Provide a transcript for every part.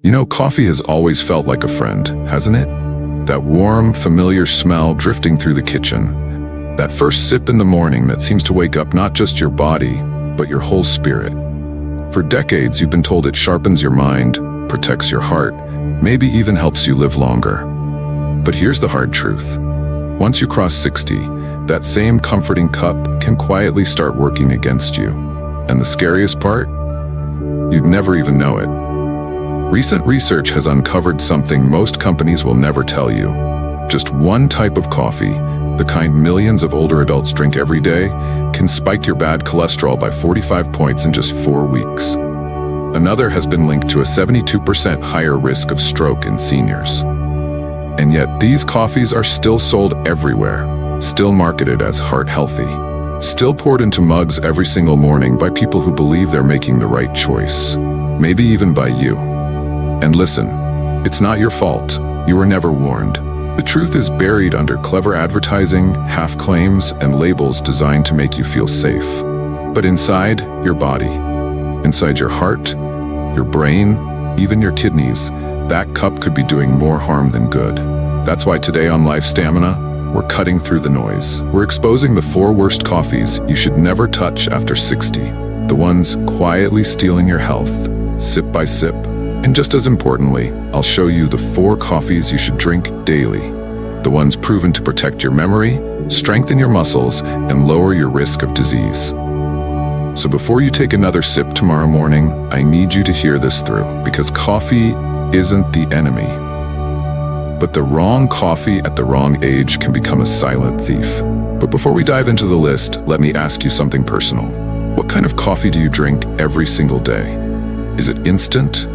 You know, coffee has always felt like a friend, hasn't it? That warm, familiar smell drifting through the kitchen. That first sip in the morning that seems to wake up not just your body, but your whole spirit. For decades, you've been told it sharpens your mind, protects your heart, maybe even helps you live longer. But here's the hard truth. Once you cross 60, that same comforting cup can quietly start working against you. And the scariest part? You'd never even know it. Recent research has uncovered something most companies will never tell you. Just one type of coffee, the kind millions of older adults drink every day, can spike your bad cholesterol by 45 points in just 4 weeks. Another has been linked to a 72% higher risk of stroke in seniors. And yet these coffees are still sold everywhere, still marketed as heart healthy, still poured into mugs every single morning by people who believe they're making the right choice, maybe even by you. And listen, it's not your fault. You were never warned. The truth is buried under clever advertising, half claims, and labels designed to make you feel safe. But inside your body, inside your heart, your brain, even your kidneys, that cup could be doing more harm than good. That's why today on Life Stamina, we're cutting through the noise. We're exposing the 4 worst coffees you should never touch after 60. The ones quietly stealing your health, sip by sip. And just as importantly, I'll show you the 4 coffees you should drink daily. The ones proven to protect your memory, strengthen your muscles, and lower your risk of disease. So before you take another sip tomorrow morning, I need you to hear this through, because coffee isn't the enemy. But the wrong coffee at the wrong age can become a silent thief. But before we dive into the list, let me ask you something personal. What kind of coffee do you drink every single day? Is it instant?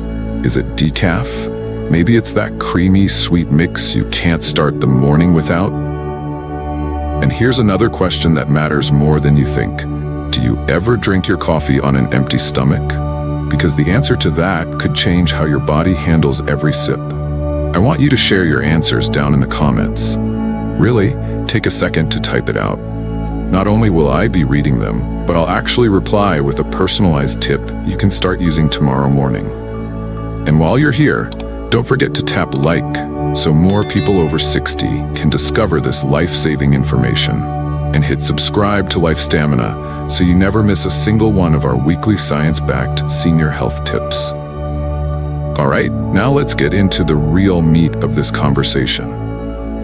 Is it decaf? Maybe it's that creamy, sweet mix you can't start the morning without? And here's another question that matters more than you think. Do you ever drink your coffee on an empty stomach? Because the answer to that could change how your body handles every sip. I want you to share your answers down in the comments. Really, take a second to type it out. Not only will I be reading them, but I'll actually reply with a personalized tip you can start using tomorrow morning. And while you're here, don't forget to tap like so more people over 60 can discover this life-saving information. And hit subscribe to Life Stamina so you never miss a single one of our weekly science-backed senior health tips. All right, now let's get into the real meat of this conversation.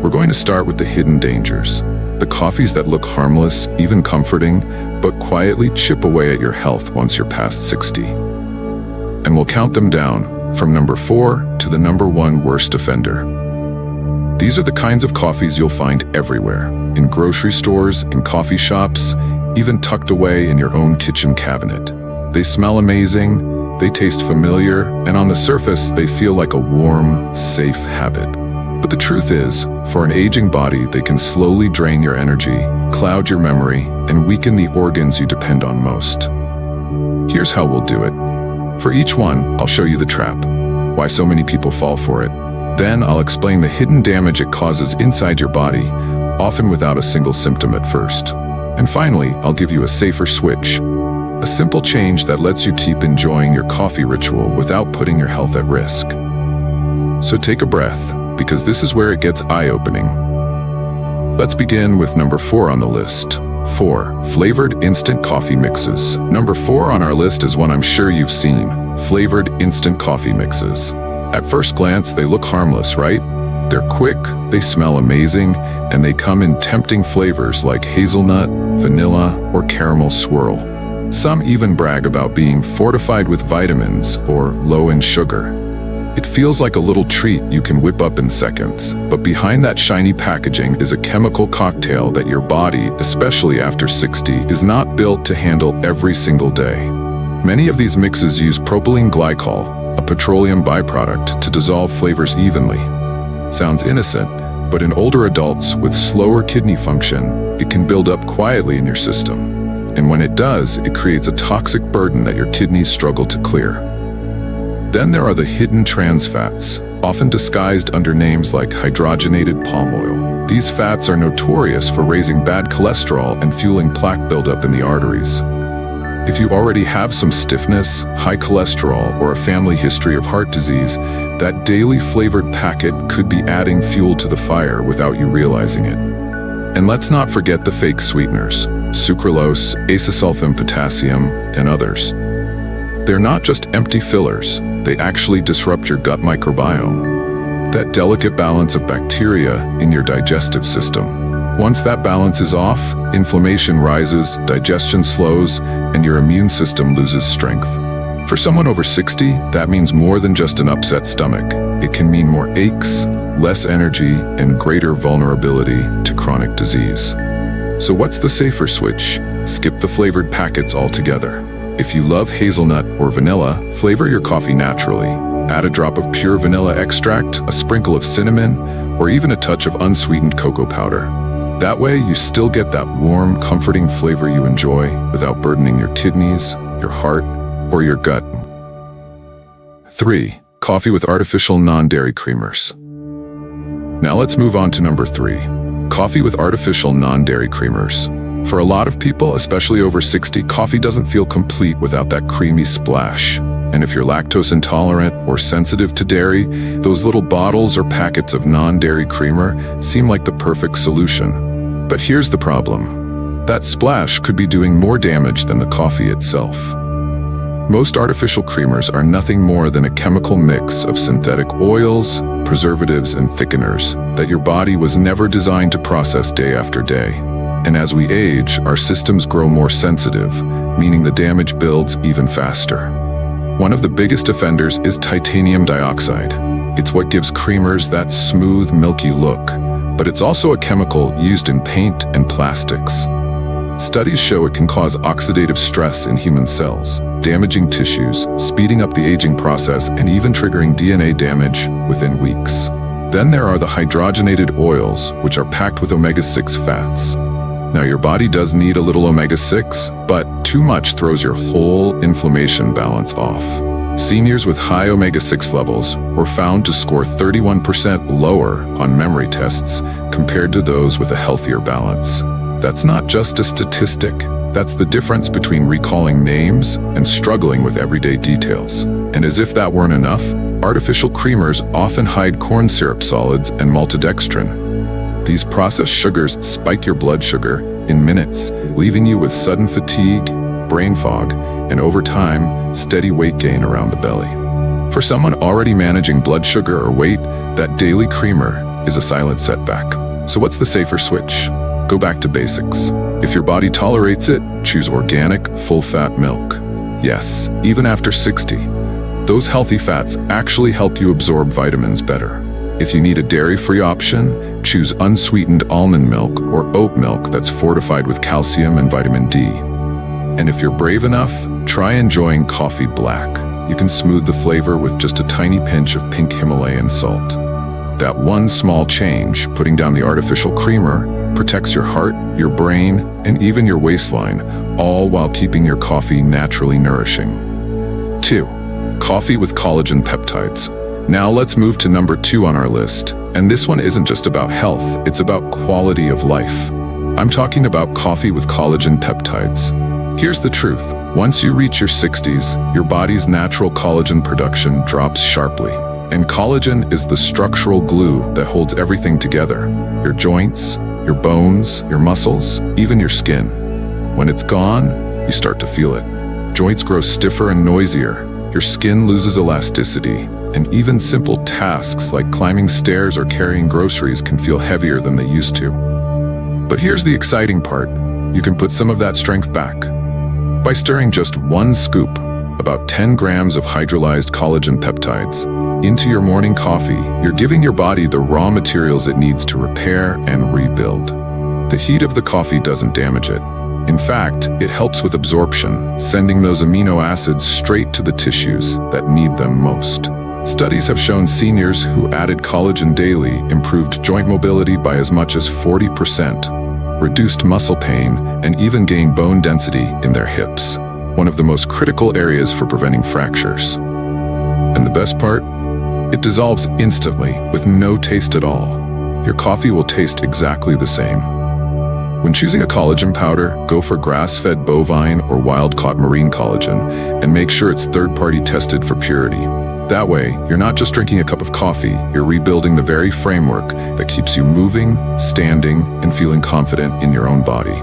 We're going to start with the hidden dangers, the coffees that look harmless, even comforting, but quietly chip away at your health once you're past 60. And we'll count them down from number 4 to the number 1 worst offender. These are the kinds of coffees you'll find everywhere, in grocery stores, in coffee shops, even tucked away in your own kitchen cabinet. They smell amazing, they taste familiar, and on the surface, they feel like a warm, safe habit. But the truth is, for an aging body, they can slowly drain your energy, cloud your memory, and weaken the organs you depend on most. Here's how we'll do it. For each one, I'll show you the trap, why so many people fall for it. Then I'll explain the hidden damage it causes inside your body, often without a single symptom at first. And finally, I'll give you a safer switch, a simple change that lets you keep enjoying your coffee ritual without putting your health at risk. So take a breath, because this is where it gets eye-opening. Let's begin with number 4 on the list. 4. Flavored instant coffee mixes. Number 4 on our list is one I'm sure you've seen, flavored instant coffee mixes. At first glance, they look harmless, right? They're quick, they smell amazing, and they come in tempting flavors like hazelnut, vanilla, or caramel swirl. Some even brag about being fortified with vitamins or low in sugar. It feels like a little treat you can whip up in seconds, but behind that shiny packaging is a chemical cocktail that your body, especially after 60, is not built to handle every single day. Many of these mixes use propylene glycol, a petroleum byproduct, to dissolve flavors evenly. Sounds innocent, but in older adults with slower kidney function, it can build up quietly in your system. And when it does, it creates a toxic burden that your kidneys struggle to clear. Then there are the hidden trans fats, often disguised under names like hydrogenated palm oil. These fats are notorious for raising bad cholesterol and fueling plaque buildup in the arteries. If you already have some stiffness, high cholesterol, or a family history of heart disease, that daily flavored packet could be adding fuel to the fire without you realizing it. And let's not forget the fake sweeteners, sucralose, acesulfame potassium, and others. They're not just empty fillers, they actually disrupt your gut microbiome, that delicate balance of bacteria in your digestive system. Once that balance is off, inflammation rises, digestion slows, and your immune system loses strength. For someone over 60, that means more than just an upset stomach. It can mean more aches, less energy, and greater vulnerability to chronic disease. So what's the safer switch? Skip the flavored packets altogether. If you love hazelnut or vanilla, flavor your coffee naturally. Add a drop of pure vanilla extract, a sprinkle of cinnamon, or even a touch of unsweetened cocoa powder. That way, you still get that warm, comforting flavor you enjoy without burdening your kidneys, your heart, or your gut. 3. Coffee with artificial non-dairy creamers. Now let's move on to number 3. Coffee with artificial non-dairy creamers. For a lot of people, especially over 60, coffee doesn't feel complete without that creamy splash. And if you're lactose intolerant or sensitive to dairy, those little bottles or packets of non-dairy creamer seem like the perfect solution. But here's the problem. That splash could be doing more damage than the coffee itself. Most artificial creamers are nothing more than a chemical mix of synthetic oils, preservatives, and thickeners that your body was never designed to process day after day. And as we age, our systems grow more sensitive, meaning the damage builds even faster. One of the biggest offenders is titanium dioxide. It's what gives creamers that smooth, milky look, but it's also a chemical used in paint and plastics. Studies show it can cause oxidative stress in human cells, damaging tissues, speeding up the aging process, and even triggering DNA damage within weeks. Then there are the hydrogenated oils, which are packed with omega-6 fats. Now your body does need a little omega-6, but too much throws your whole inflammation balance off. Seniors with high omega-6 levels were found to score 31% lower on memory tests compared to those with a healthier balance. That's not just a statistic. That's the difference between recalling names and struggling with everyday details. And as if that weren't enough, artificial creamers often hide corn syrup solids and maltodextrin. These processed sugars spike your blood sugar in minutes, leaving you with sudden fatigue, brain fog, and over time, steady weight gain around the belly. For someone already managing blood sugar or weight, that daily creamer is a silent setback. So what's the safer switch? Go back to basics. If your body tolerates it, choose organic, full-fat milk. Yes, even after 60. Those healthy fats actually help you absorb vitamins better. If you need a dairy-free option, choose unsweetened almond milk or oat milk that's fortified with calcium and vitamin D. And if you're brave enough, try enjoying coffee black. You can smooth the flavor with just a tiny pinch of pink Himalayan salt. That one small change, putting down the artificial creamer, protects your heart, your brain, and even your waistline, all while keeping your coffee naturally nourishing. 2. Coffee with collagen peptides. Now let's move to number 2 on our list. And this one isn't just about health, it's about quality of life. I'm talking about coffee with collagen peptides. Here's the truth. Once you reach your 60s, your body's natural collagen production drops sharply. And collagen is the structural glue that holds everything together. Your joints, your bones, your muscles, even your skin. When it's gone, you start to feel it. Joints grow stiffer and noisier. Your skin loses elasticity. And even simple tasks like climbing stairs or carrying groceries can feel heavier than they used to. But here's the exciting part. You can put some of that strength back. By stirring just 1 scoop, about 10 grams of hydrolyzed collagen peptides, into your morning coffee, you're giving your body the raw materials it needs to repair and rebuild. The heat of the coffee doesn't damage it. In fact, it helps with absorption, sending those amino acids straight to the tissues that need them most. Studies have shown seniors who added collagen daily improved joint mobility by as much as 40%, reduced muscle pain, and even gained bone density in their hips, one of the most critical areas for preventing fractures. And the best part? It dissolves instantly with no taste at all. Your coffee will taste exactly the same. When choosing a collagen powder, go for grass-fed bovine or wild-caught marine collagen, and make sure it's third-party tested for purity. That way, you're not just drinking a cup of coffee, you're rebuilding the very framework that keeps you moving, standing, and feeling confident in your own body.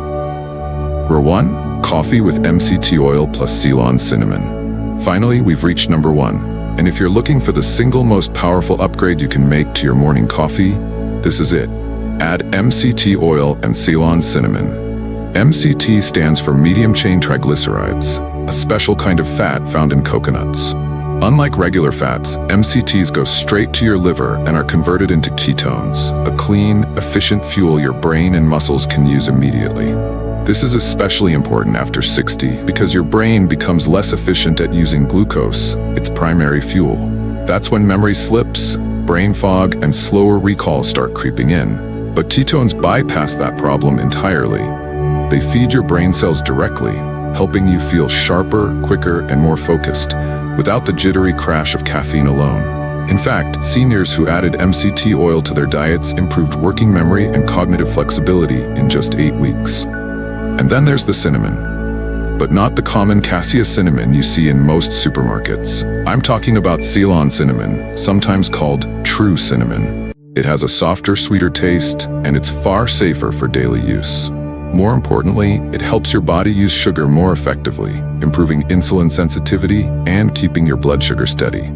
Row 1. Coffee with MCT oil plus Ceylon cinnamon. Finally, we've reached number 1. And if you're looking for the single most powerful upgrade you can make to your morning coffee, this is it. Add MCT oil and Ceylon cinnamon. MCT stands for medium-chain triglycerides, a special kind of fat found in coconuts. Unlike regular fats, MCTs go straight to your liver and are converted into ketones, a clean, efficient fuel your brain and muscles can use immediately. This is especially important after 60 because your brain becomes less efficient at using glucose, its primary fuel. That's when memory slips, brain fog, and slower recall start creeping in. But ketones bypass that problem entirely. They feed your brain cells directly, helping you feel sharper, quicker, and more focused, without the jittery crash of caffeine alone. In fact, seniors who added MCT oil to their diets improved working memory and cognitive flexibility in just 8 weeks. And then there's the cinnamon. But not the common cassia cinnamon you see in most supermarkets. I'm talking about Ceylon cinnamon, sometimes called true cinnamon. It has a softer, sweeter taste, and it's far safer for daily use. More importantly, it helps your body use sugar more effectively, improving insulin sensitivity and keeping your blood sugar steady.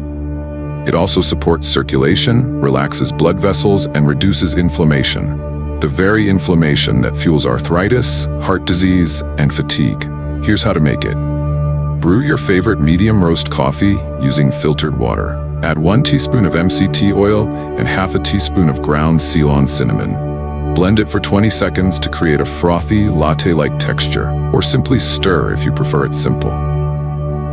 It also supports circulation, relaxes blood vessels, and reduces inflammation. The very inflammation that fuels arthritis, heart disease, and fatigue. Here's how to make it. Brew your favorite medium roast coffee using filtered water. Add 1 teaspoon of MCT oil and half a teaspoon of ground Ceylon cinnamon. Blend it for 20 seconds to create a frothy, latte-like texture, or simply stir if you prefer it simple.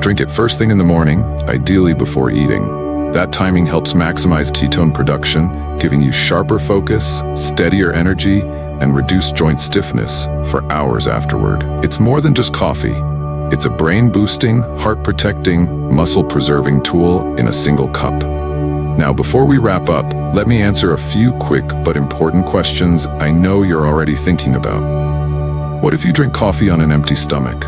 Drink it first thing in the morning, ideally before eating. That timing helps maximize ketone production, giving you sharper focus, steadier energy, and reduced joint stiffness for hours afterward. It's more than just coffee. It's a brain-boosting, heart-protecting, muscle-preserving tool in a single cup. Now, before we wrap up, let me answer a few quick but important questions I know you're already thinking about. What if you drink coffee on an empty stomach?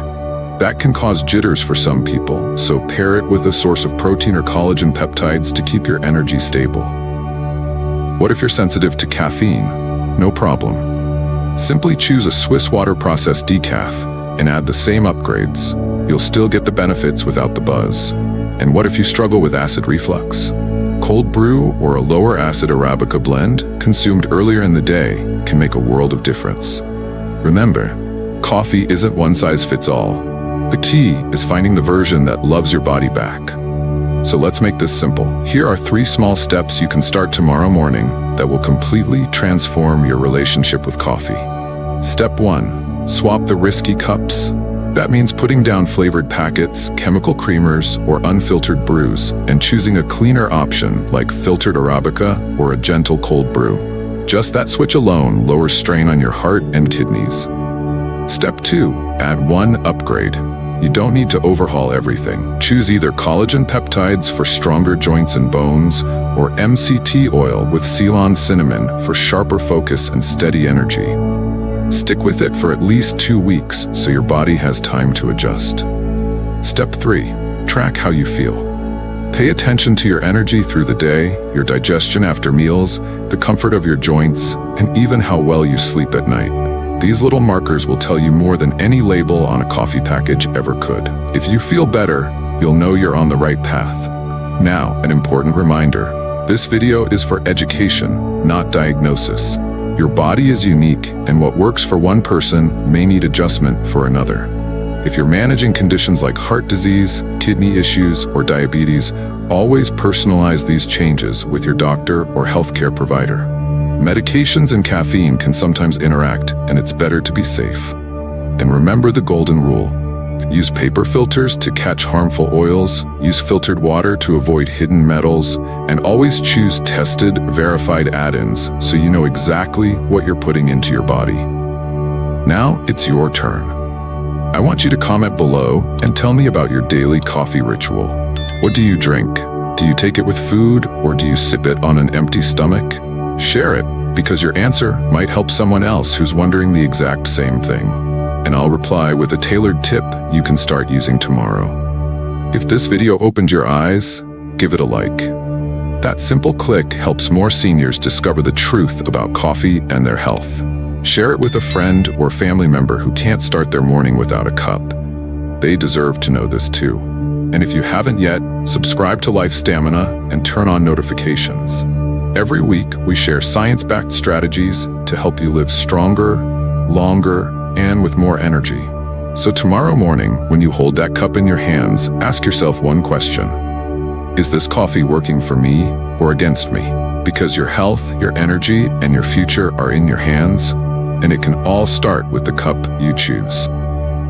That can cause jitters for some people, so pair it with a source of protein or collagen peptides to keep your energy stable. What if you're sensitive to caffeine? No problem. Simply choose a Swiss water processed decaf and add the same upgrades. You'll still get the benefits without the buzz. And what if you struggle with acid reflux? Cold brew or a lower acid Arabica blend consumed earlier in the day can make a world of difference. Remember, coffee isn't one size fits all. The key is finding the version that loves your body back. So let's make this simple. Here are 3 small steps you can start tomorrow morning that will completely transform your relationship with coffee. Step 1. Swap the risky cups. That means putting down flavored packets, chemical creamers, or unfiltered brews, and choosing a cleaner option like filtered Arabica or a gentle cold brew. Just that switch alone lowers strain on your heart and kidneys. Step 2. Add 1 upgrade. You don't need to overhaul everything. Choose either collagen peptides for stronger joints and bones, or MCT oil with Ceylon cinnamon for sharper focus and steady energy. Stick with it for at least 2 weeks so your body has time to adjust. Step 3. Track how you feel. Pay attention to your energy through the day, your digestion after meals, the comfort of your joints, and even how well you sleep at night. These little markers will tell you more than any label on a coffee package ever could. If you feel better, you'll know you're on the right path. Now, an important reminder. This video is for education, not diagnosis. Your body is unique, and what works for one person may need adjustment for another. If you're managing conditions like heart disease, kidney issues, or diabetes, always personalize these changes with your doctor or healthcare provider. Medications and caffeine can sometimes interact, and it's better to be safe. And remember the golden rule. Use paper filters to catch harmful oils, use filtered water to avoid hidden metals, and always choose tested, verified add-ins so you know exactly what you're putting into your body. Now it's your turn. I want you to comment below and tell me about your daily coffee ritual. What do you drink? Do you take it with food, or do you sip it on an empty stomach? Share it. because your answer might help someone else who's wondering the exact same thing. And I'll reply with a tailored tip you can start using tomorrow. If this video opened your eyes, give it a like. That simple click helps more seniors discover the truth about coffee and their health. Share it with a friend or family member who can't start their morning without a cup. They deserve to know this too. And if you haven't yet, subscribe to Life Stamina and turn on notifications. Every week, we share science-backed strategies to help you live stronger, longer, and with more energy. So tomorrow morning, when you hold that cup in your hands, ask yourself one question. Is this coffee working for me or against me? Because your health, your energy, and your future are in your hands, and it can all start with the cup you choose.